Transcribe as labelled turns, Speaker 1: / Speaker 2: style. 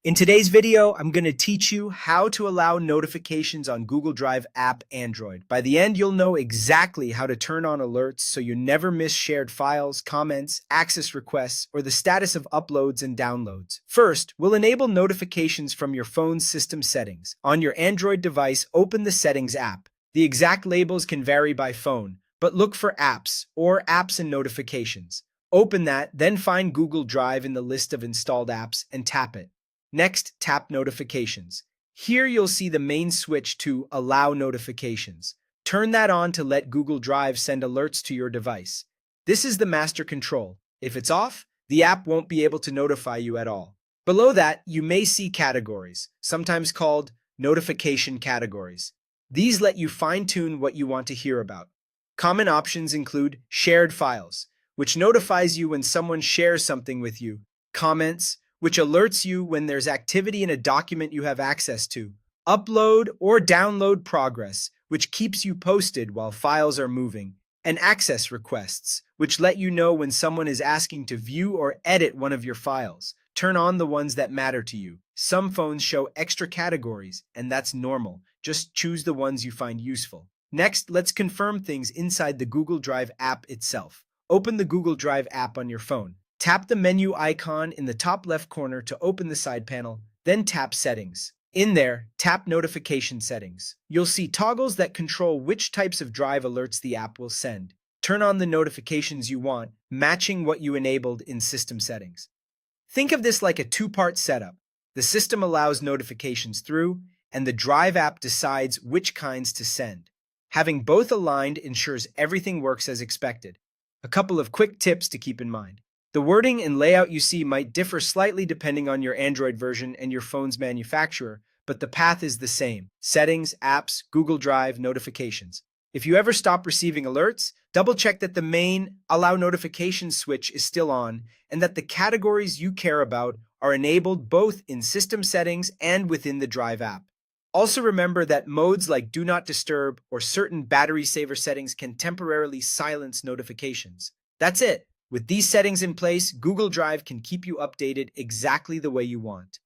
Speaker 1: In today's video, I'm going to teach you how to allow notifications on Google Drive app Android. By the end, you'll know exactly how to turn on alerts so you never miss shared files, comments, access requests, or the status of uploads and downloads. First, we'll enable notifications from your phone's system settings. On your Android device, open the Settings app. The exact labels can vary by phone, but look for Apps or Apps and Notifications. Open that, then find Google Drive in the list of installed apps and tap it. Next, tap Notifications. Here you'll see the main switch to Allow Notifications. Turn that on to let Google Drive send alerts to your device. This is the master control. If it's off, the app won't be able to notify you at all. Below that, you may see categories, sometimes called notification categories. These let you fine-tune what you want to hear about. Common options include shared files, which notifies you when someone shares something with you, comments, which alerts you when there's activity in a document you have access to, upload or download progress, which keeps you posted while files are moving, and access requests, which let you know when someone is asking to view or edit one of your files. Turn on the ones that matter to you. Some phones show extra categories, and that's normal. Just choose the ones you find useful. Next, let's confirm things inside the Google Drive app itself. Open the Google Drive app on your phone. Tap the menu icon in the top left corner to open the side panel, then tap Settings. In there, tap Notification Settings. You'll see toggles that control which types of drive alerts the app will send. Turn on the notifications you want, matching what you enabled in System Settings. Think of this like a two-part setup. The system allows notifications through, and the Drive app decides which kinds to send. Having both aligned ensures everything works as expected. A couple of quick tips to keep in mind. The wording and layout you see might differ slightly depending on your Android version and your phone's manufacturer, but the path is the same: Settings, Apps, Google Drive, Notifications. If you ever stop receiving alerts, double-check that the main Allow Notifications switch is still on and that the categories you care about are enabled both in System Settings and within the Drive app. Also remember that modes like Do Not Disturb or certain battery saver settings can temporarily silence notifications. That's it. With these settings in place, Google Drive can keep you updated exactly the way you want.